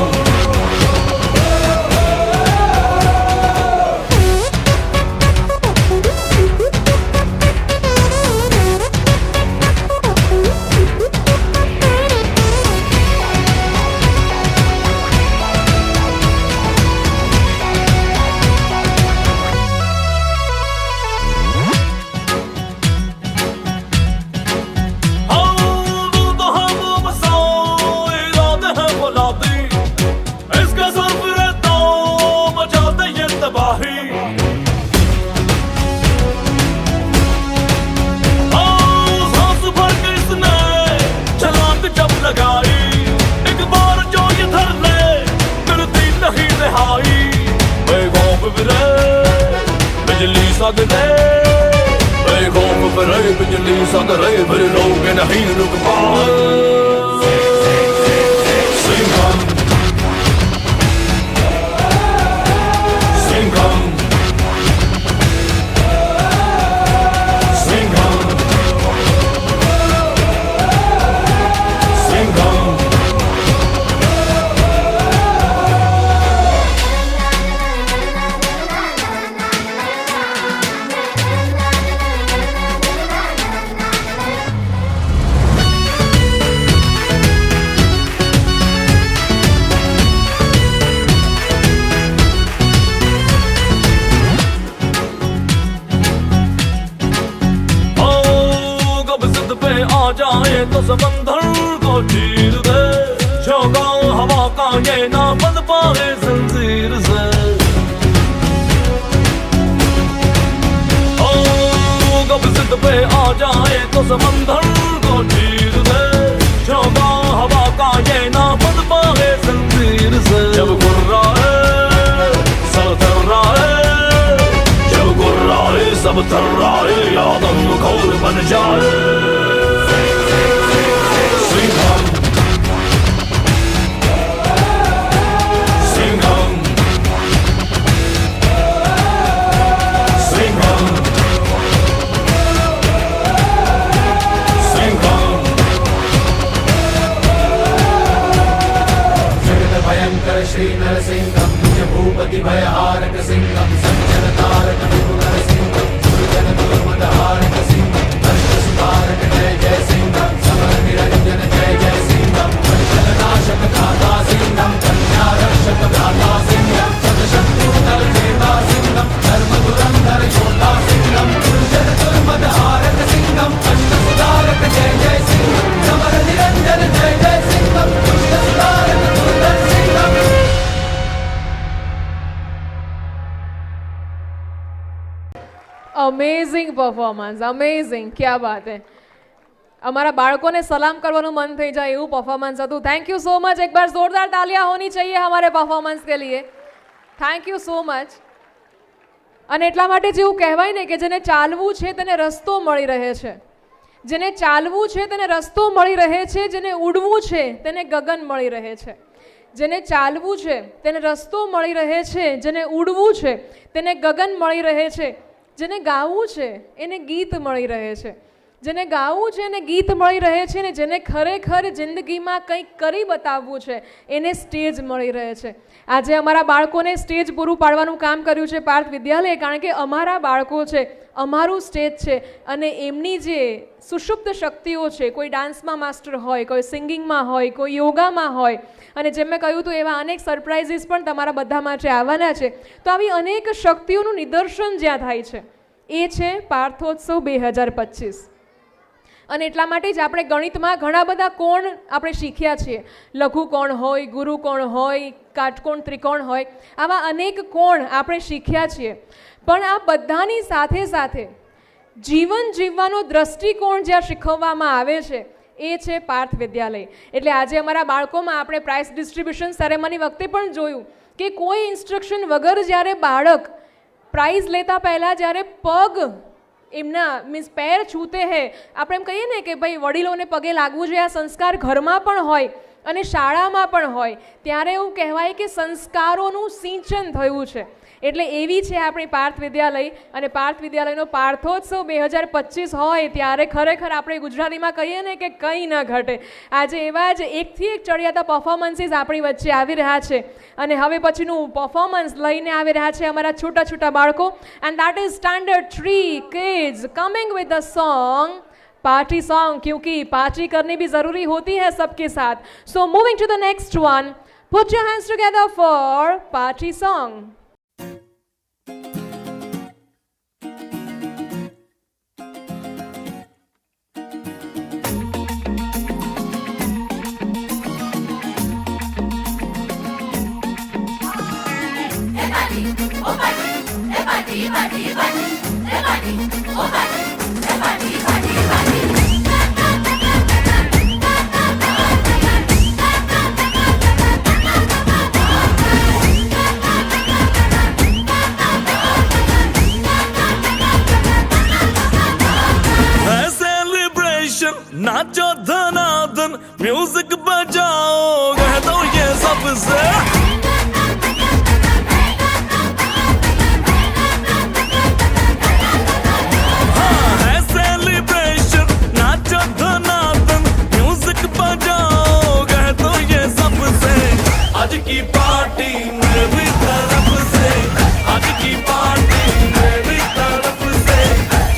बिजली सगरे, बेखौफ फिरे बिजली सगरे. फिर लोग नहीं रुक पाए. सिंघम, सिंघम, सिंघम, सिंघम. आ जाए तो समंदर को चीर दे, झोंका हवा का ये ना बंध पाए जंजीर से. ओ कब जिद पे आ जाए तो समंदर को चीर दे, झोंका हवा का ये ना बंध पाए जंजीर से. जब गुर्राए सब थर्राए, जब गुर्राए सब थर्राए, आदम खोर बन जाए. सिंघम, सिंघम, सिंघम, सिंघम. जगत भयंकर श्री नरसिंहम, निज भूपति भयहारक सिंहम. संजन तारक नरसिंहम, सुरजन दुर्मदहारक सिंहम. अष्ट सुधारक जय અમેઝિંગ પરફોર્મન્સ, અમેઝિંગ, ક્યા બાત હે. અમારા બાળકોને સલામ કરવાનું મન થઈ જાય એવું પરફોર્મન્સ હતું. Thank you so much. એક બાર જોરદાર તાલિयां હોनी चाहिए हमारे परफॉर्मेंस के लिए. Thank you so much. અને એટલા માટે જેવું કહેવાય ને કે જેને ચાલવું છે તેને રસ્તો મળી રહે છે, જેને ચાલવું છે તેને રસ્તો મળી રહે છે, જેને ઉડવું છે તેને ગગન મળી રહે છે. જેને ચાલવું છે તેને રસ્તો મળી રહે છે, જેને ઉડવું છે તેને ગગન મળી રહે છે, જેને ગાવું છે એને ગીત મળી રહે છે, જેને ગાવું છે એને ગીત મળી રહે છે, ને જેને ખરેખર જિંદગીમાં કંઈક કરી બતાવવું છે એને સ્ટેજ મળી રહે છે. આજે અમારા બાળકોને સ્ટેજ પૂરું પાડવાનું કામ કર્યું છે પાર્થ વિદ્યાલય, કારણ કે અમારા બાળકો છે, અમારું સ્ટેજ છે, અને એમની જે સુષુપ્ત શક્તિઓ છે, કોઈ ડાન્સમાં માસ્ટર હોય, કોઈ સિંગિંગમાં હોય, કોઈ યોગામાં હોય, અને જેમ મેં કહ્યું હતું એવા અનેક સરપ્રાઇઝીસ પણ તમારા બધા માટે આવવાના છે. તો આવી અનેક શક્તિઓનું નિદર્શન જ્યાં થાય છે એ છે પાર્થોત્સવ 2025. અને એટલા માટે જ આપણે ગણિતમાં ઘણા બધા કોણ આપણે શીખ્યા છીએ. લઘુ કોણ હોય, ગુરુ કોણ હોય, કાટકોણ ત્રિકોણ હોય, આવા અનેક કોણ આપણે શીખ્યા છીએ. પણ આ બધાની સાથે સાથે જીવન જીવવાનો દ્રષ્ટિકોણ જ્યાં શીખવવામાં આવે છે એ છે પાર્થ વિદ્યાલય. એટલે આજે અમારા બાળકોમાં આપણે પ્રાઇઝ ડિસ્ટ્રીબ્યુશન સેરેમની વખતે પણ જોયું કે કોઈ ઇન્સ્ટ્રક્શન વગર જ્યારે બાળક પ્રાઇઝ લેતા પહેલાં જ્યારે પગ એમના મીન્સ પેર છૂતે હે, આપણે એમ કહીએ ને કે ભાઈ વડીલોને પગે લાગવું જોઈએ, આ સંસ્કાર ઘરમાં પણ હોય અને શાળામાં પણ હોય, ત્યારે એવું કહેવાય કે સંસ્કારોનું સિંચન થયું છે. એટલે એવી છે આપણી પાર્થ વિદ્યાલય. અને પાર્થ વિદ્યાલયનો પાર્થોત્સવ 2025 હોય ત્યારે ખરેખર આપણે ગુજરાતીમાં કહીએ ને કે કંઈ ન ઘટે. આજે એવા જ એકથી એક ચડિયાતા પરફોર્મન્સીસ આપણી વચ્ચે આવી રહ્યા છે, અને હવે પછીનું પરફોર્મન્સ લઈને આવી રહ્યા છે અમારા છોટા છોટા બાળકો. And that is standard 3 kids coming with the song party song, क्योंकि पार्टी करनी भी जरूरी होती है सबके साथ. So moving to the next one, put your hands together for party song. नाचो धनाधन, म्यूजिक बजाओ, कह दो ये सबसे. हाँ है सेलिब्रेशन, नाचो धनाधन, म्यूजिक बजाओ, कह दो ये सबसे. आज की पार्टी मेरी तरफ से, आज की पार्टी मेरी तरफ से,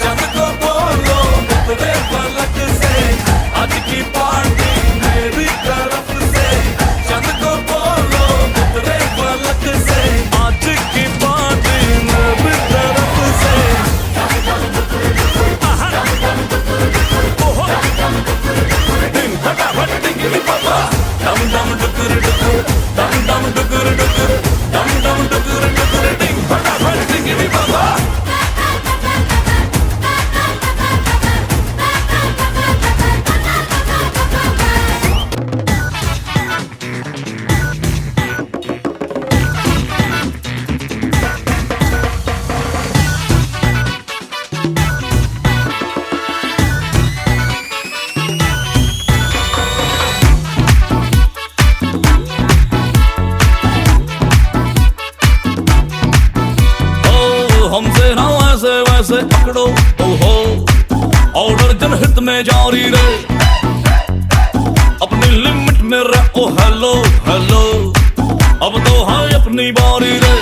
चंद को बोलो उतरे फलक से. आज की पार्टी मेरी तरफ से, चंद को बोलो उतरे फलक से. आज की पार्टी मेरी तरफ से. ओहो दिन फटाफट टिंगली पापा, डम डम डुकुर डुकुर, डम डम डुकुर डुकुर, डम डम डुकुर डुकुर, डिंग फटाफट टिंगली पापा. हमसे ना वैसे वैसे पकड़ो, ओहो ऑर्डर जनहित में जारी रहे, अपनी लिमिट में रहो. हेलो हेलो अब तो है अपनी बारी रे.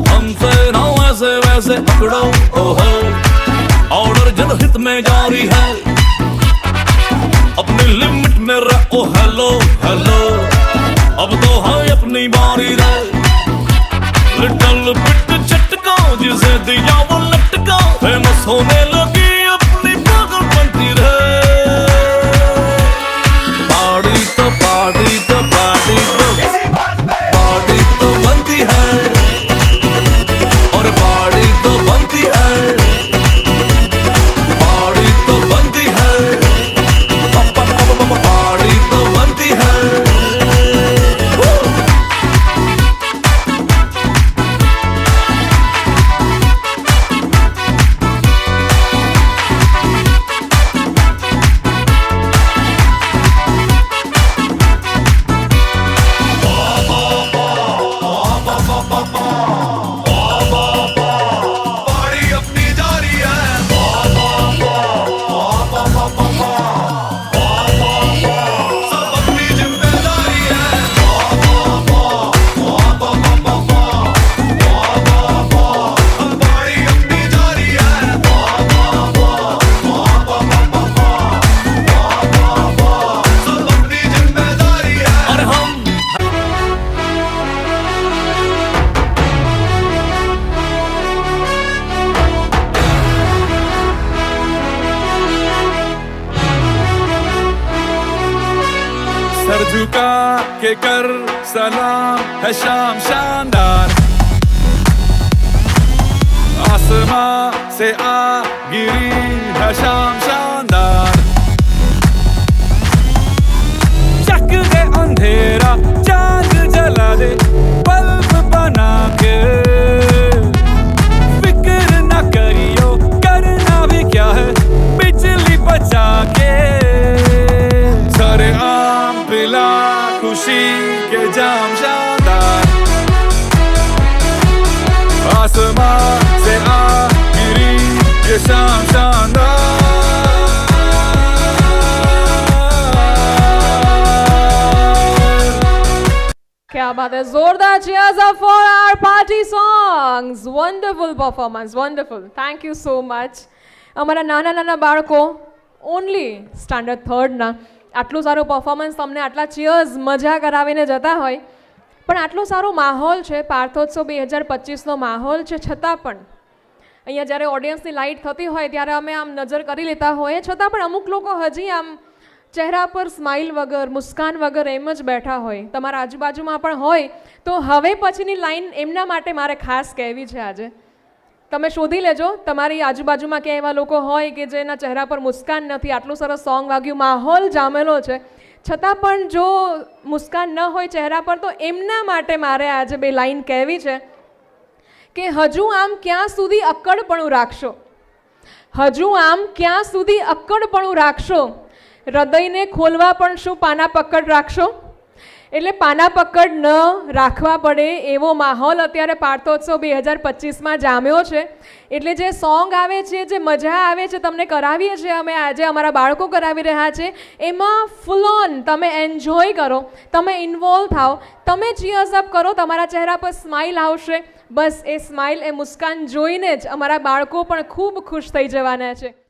हमसे ना वैसे वैसे पकड़ो, ओहो ऑर्डर जनहित में जारी है, अपनी लिमिट में रहो. हेलो हेलो अब तो है अपनी बारी रे. लिटल बिट चटका जिसे दिया वो लटका, फेमस होने लगी अपनी पागलपंती रे. पार्टी तो पार्टी तो पार्टी तो पार्टी तो बनती है, और पार्टी तो बनती है. के कर सलाम है शाम शानदार आसमां से आ गिरी है शाम शानदार चक दे अंधेरा चांद जला दे बल्ब बना के फिक्र न करियो करना भी क्या है बिजली बचा के सरे आम पिला खुशी के जाम शानदार आसमां से आ गिरी ये शाम शानदार क्या बात है, जोरदार cheers up for our party songs. Wonderful performance, wonderful. Thank you so much. અમારા નાના નાના બાળકો ઓનલી સ્ટાન્ડર્ડ થર્ડના આટલું સારું પરફોર્મન્સ તમને આટલા ચીયર્સ મજા કરાવીને જતા હોય, પણ આટલો સારો માહોલ છે, પાર્થોત્સવ 2025નો માહોલ છે, છતાં પણ અહીંયા જ્યારે ઓડિયન્સની લાઇટ થતી હોય ત્યારે અમે આમ નજર કરી લેતા હોઈએ, છતાં પણ અમુક લોકો હજી આમ ચહેરા પર સ્માઇલ વગર, મુસ્કાન વગર એમ જ બેઠા હોય. તમારા આજુબાજુમાં પણ હોય તો હવે પછીની લાઈન એમના માટે મારે ખાસ કહેવી છે. આજે તમે શોધી લેજો તમારી આજુબાજુમાં ક્યાંય એવા લોકો હોય કે જેના ચહેરા પર મુસ્કાન નથી. આટલું સરસ સોંગ વાગ્યું, માહોલ જામેલો છે, છતાં પણ જો મુસ્કાન ન હોય ચહેરા પર તો એમના માટે મારે આજે બે લાઈન કહેવી છે કે હજુ આમ ક્યાં સુધી અક્કડપણું રાખશો, હજુ આમ ક્યાં સુધી અક્કડપણું રાખશો, હૃદયને ખોલવા પણ શું પાના પકડ રાખશો. એટલે પાના પકડ ન રાખવા પડે એવો માહોલ અત્યારે પાર્થોત્સવ 2025માં જામ્યો છે. એટલે જે સોંગ આવે છે, જે મજા આવે છે, તમને કરાવીએ છીએ અમે આજે, અમારા બાળકો કરાવી રહ્યા છે, એમાં ફૂલ ઓન તમે એન્જોય કરો, તમે ઇન્વોલ્વ થાઓ, તમે ચીયર્સ અપ કરો, તમારા ચહેરા પર સ્માઇલ આવશે. બસ એ સ્માઇલ, એ મુસ્કાન જોઈને જ અમારા બાળકો પણ ખૂબ ખુશ થઈ જવાના છે.